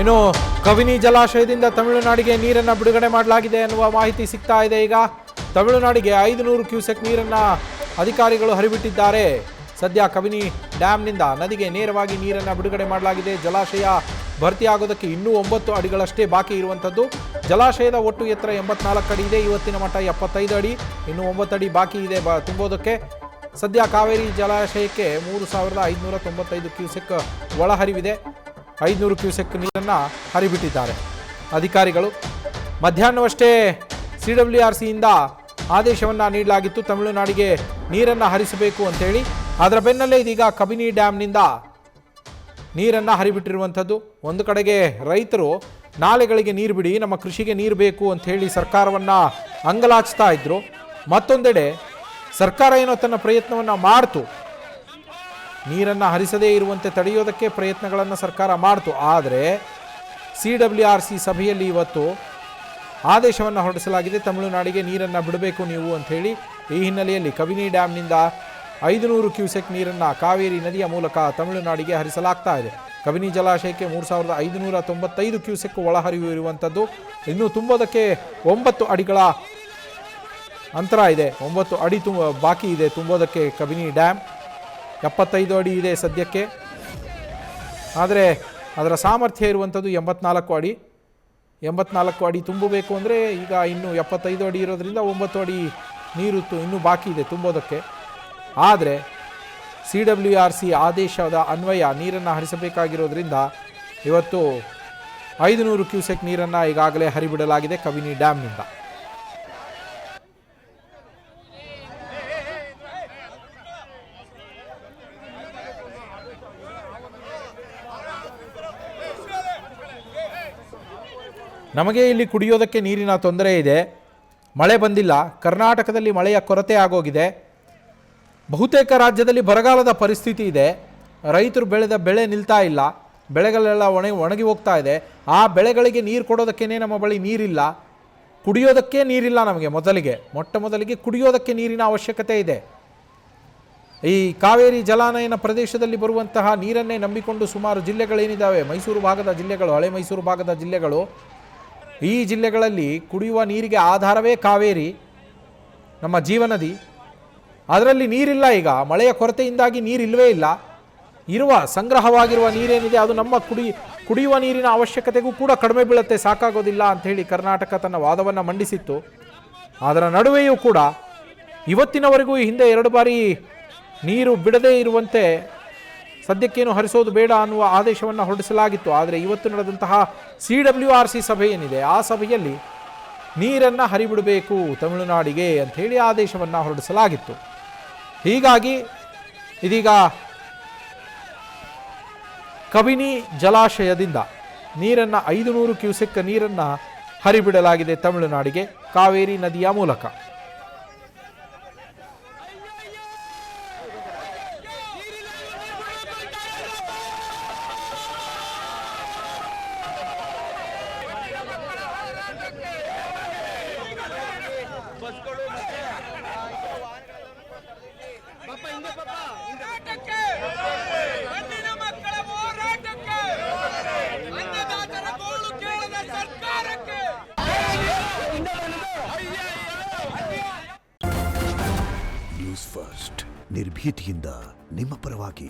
ಇನ್ನು ಕಬಿನಿ ಜಲಾಶಯದಿಂದ ತಮಿಳುನಾಡಿಗೆ ನೀರನ್ನು ಬಿಡುಗಡೆ ಮಾಡಲಾಗಿದೆ ಎನ್ನುವ ಮಾಹಿತಿ ಸಿಗ್ತಾ ಇದೆ. ಈಗ ತಮಿಳುನಾಡಿಗೆ 500 ಕ್ಯೂಸೆಕ್ ನೀರನ್ನು ಅಧಿಕಾರಿಗಳು ಹರಿಬಿಟ್ಟಿದ್ದಾರೆ. ಸದ್ಯ ಕಬಿನಿ ಡ್ಯಾಂನಿಂದ ನದಿಗೆ ನೇರವಾಗಿ ನೀರನ್ನು ಬಿಡುಗಡೆ ಮಾಡಲಾಗಿದೆ. ಜಲಾಶಯ ಭರ್ತಿಯಾಗೋದಕ್ಕೆ ಇನ್ನೂ 9 ಅಡಿಗಳಷ್ಟೇ ಬಾಕಿ ಇರುವಂಥದ್ದು. ಜಲಾಶಯದ ಒಟ್ಟು ಎತ್ತರ 84 ಅಡಿ ಇದೆ. ಇವತ್ತಿನ ಮಟ್ಟ 75 ಅಡಿ, ಇನ್ನೂ 9 ಅಡಿ ಬಾಕಿ ಇದೆ ತುಂಬೋದಕ್ಕೆ. ಸದ್ಯ ಕಾವೇರಿ ಜಲಾಶಯಕ್ಕೆ 3595 ಕ್ಯೂಸೆಕ್ ಒಳಹರಿವಿದೆ. 500 ಕ್ಯೂಸೆಕ್ ನೀರನ್ನು ಹರಿಬಿಟ್ಟಿದ್ದಾರೆ ಅಧಿಕಾರಿಗಳು. ಮಧ್ಯಾಹ್ನವಷ್ಟೇ CWRCಯಿಂದ ಆದೇಶವನ್ನು ನೀಡಲಾಗಿತ್ತು ತಮಿಳುನಾಡಿಗೆ ನೀರನ್ನು ಹರಿಸಬೇಕು ಅಂತೇಳಿ. ಅದರ ಬೆನ್ನಲ್ಲೇ ಇದೀಗ ಕಬಿನಿ ಡ್ಯಾಂನಿಂದ ನೀರನ್ನು ಹರಿಬಿಟ್ಟಿರುವಂಥದ್ದು. ಒಂದು ಕಡೆಗೆ ರೈತರು ನಾಲೆಗಳಿಗೆ ನೀರು ಬಿಡಿ, ನಮ್ಮ ಕೃಷಿಗೆ ನೀರು ಬೇಕು ಅಂತ ಹೇಳಿ ಸರ್ಕಾರವನ್ನು ಅಂಗಲಾಚ್ತಾ ಇದ್ರು. ಮತ್ತೊಂದೆಡೆ ಸರ್ಕಾರ ಏನೋ ತನ್ನ ಪ್ರಯತ್ನವನ್ನು ಮಾಡ್ತು, ನೀರನ್ನು ಹರಿಸದೇ ಇರುವಂತೆ ತಡೆಯೋದಕ್ಕೆ ಪ್ರಯತ್ನಗಳನ್ನು ಸರ್ಕಾರ ಮಾಡ್ತು. ಆದರೆ CWRC ಸಭೆಯಲ್ಲಿ ಇವತ್ತು ಆದೇಶವನ್ನು ಹೊರಡಿಸಲಾಗಿದೆ, ತಮಿಳುನಾಡಿಗೆ ನೀರನ್ನು ಬಿಡಬೇಕು ನೀವು ಅಂಥೇಳಿ. ಈ ಹಿನ್ನೆಲೆಯಲ್ಲಿ ಕಬಿನಿ ಡ್ಯಾಂನಿಂದ 500 ಕ್ಯೂಸೆಕ್ ನೀರನ್ನು ಕಾವೇರಿ ನದಿಯ ಮೂಲಕ ತಮಿಳುನಾಡಿಗೆ ಹರಿಸಲಾಗ್ತಾ ಇದೆ. ಕಬಿನಿ ಜಲಾಶಯಕ್ಕೆ 3595 ಕ್ಯೂಸೆಕ್ ಒಳಹರಿವು ಇರುವಂಥದ್ದು. ಇನ್ನೂ ತುಂಬೋದಕ್ಕೆ 9 ಅಡಿಗಳ ಅಂತರ ಇದೆ. 9 ಅಡಿ ಬಾಕಿ ಇದೆ ತುಂಬೋದಕ್ಕೆ ಕಬಿನಿ ಡ್ಯಾಮ್. 75 ಅಡಿ ಇದೆ ಸದ್ಯಕ್ಕೆ, ಆದರೆ ಅದರ ಸಾಮರ್ಥ್ಯ ಇರುವಂಥದ್ದು 84 ಅಡಿ. 84 ಅಡಿ ತುಂಬಬೇಕು ಅಂದರೆ ಈಗ ಇನ್ನೂ 75 ಅಡಿ ಇರೋದ್ರಿಂದ 9 ಅಡಿ ನೀರು ಇನ್ನೂ ಬಾಕಿ ಇದೆ ತುಂಬೋದಕ್ಕೆ. ಆದರೆ CWRC ಆದೇಶದ ಅನ್ವಯ ನೀರನ್ನು ಹರಿಸಬೇಕಾಗಿರೋದ್ರಿಂದ ಇವತ್ತು 500 ಕ್ಯೂಸೆಕ್ ನೀರನ್ನು ಈಗಾಗಲೇ ಹರಿಬಿಡಲಾಗಿದೆ ಕಬಿನಿ ಡ್ಯಾಮ್ನಿಂದ. ನಮಗೆ ಇಲ್ಲಿ ಕುಡಿಯೋದಕ್ಕೆ ನೀರಿನ ತೊಂದರೆ ಇದೆ, ಮಳೆ ಬಂದಿಲ್ಲ. ಕರ್ನಾಟಕದಲ್ಲಿ ಮಳೆಯ ಕೊರತೆ ಆಗೋಗಿದೆ. ಬಹುತೇಕ ರಾಜ್ಯದಲ್ಲಿ ಬರಗಾಲದ ಪರಿಸ್ಥಿತಿ ಇದೆ. ರೈತರು ಬೆಳೆದ ಬೆಳೆ ನಿಲ್ತಾ ಇಲ್ಲ, ಬೆಳೆಗಳೆಲ್ಲ ಒಣಗಿ ಹೋಗ್ತಾ ಇದೆ. ಆ ಬೆಳೆಗಳಿಗೆ ನೀರು ಕೊಡೋದಕ್ಕೇ ನಮ್ಮ ಬಳಿ ನೀರಿಲ್ಲ, ಕುಡಿಯೋದಕ್ಕೆ ನೀರಿಲ್ಲ. ನಮಗೆ ಮೊಟ್ಟ ಮೊದಲಿಗೆ ಕುಡಿಯೋದಕ್ಕೆ ನೀರಿನ ಅವಶ್ಯಕತೆ ಇದೆ. ಈ ಕಾವೇರಿ ಜಲಾನಯನ ಪ್ರದೇಶದಲ್ಲಿ ಬರುವಂತಹ ನೀರನ್ನೇ ನಂಬಿಕೊಂಡು ಸುಮಾರು ಜಿಲ್ಲೆಗಳೇನಿದ್ದಾವೆ, ಮೈಸೂರು ಭಾಗದ ಜಿಲ್ಲೆಗಳು, ಹಳೆ ಮೈಸೂರು ಭಾಗದ ಜಿಲ್ಲೆಗಳು, ಈ ಜಿಲ್ಲೆಗಳಲ್ಲಿ ಕುಡಿಯುವ ನೀರಿಗೆ ಆಧಾರವೇ ಕಾವೇರಿ, ನಮ್ಮ ಜೀವನದಿ. ಅದರಲ್ಲಿ ನೀರಿಲ್ಲ. ಈಗ ಮಳೆಯ ಕೊರತೆಯಿಂದಾಗಿ ನೀರಿಲ್ಲವೇ ಇಲ್ಲ. ಇರುವ ಸಂಗ್ರಹವಾಗಿರುವ ನೀರೇನಿದೆ ಅದು ನಮ್ಮ ಕುಡಿಯುವ ನೀರಿನ ಅವಶ್ಯಕತೆಗೂ ಕೂಡ ಕಡಿಮೆ ಬೀಳುತ್ತೆ, ಸಾಕಾಗೋದಿಲ್ಲ ಅಂಥೇಳಿ ಕರ್ನಾಟಕ ತನ್ನ ವಾದವನ್ನು ಮಂಡಿಸಿತ್ತು. ಅದರ ನಡುವೆಯೂ ಕೂಡ ಇವತ್ತಿನವರೆಗೂ ಹಿಂದೆ 2 ಬಾರಿ ನೀರು ಬಿಡದೇ ಇರುವಂತೆ ಸದ್ಯಕ್ಕೇನು ಹರಿಸೋದು ಬೇಡ ಅನ್ನುವ ಆದೇಶವನ್ನು ಹೊರಡಿಸಲಾಗಿತ್ತು. ಆದರೆ ಇವತ್ತು ನಡೆದಂತಹ CWRC ಸಭೆ ಏನಿದೆ, ಆ ಸಭೆಯಲ್ಲಿ ನೀರನ್ನು ಹರಿಬಿಡಬೇಕು ತಮಿಳುನಾಡಿಗೆ ಅಂಥೇಳಿ ಆದೇಶವನ್ನು ಹೊರಡಿಸಲಾಗಿತ್ತು. ಹೀಗಾಗಿ ಇದೀಗ ಕಬಿನಿ ಜಲಾಶಯದಿಂದ ನೀರನ್ನು 500 ಕ್ಯೂಸೆಕ್ ನೀರನ್ನು ಹರಿಬಿಡಲಾಗಿದೆ ತಮಿಳುನಾಡಿಗೆ ಕಾವೇರಿ ನದಿಯ ಮೂಲಕ. ನ್ಯೂಸ್ ಫಸ್ಟ್ ನಿರ್ಭೀತಿಯಿಂದ ನಿಮ್ಮ ಪರವಾಗಿ.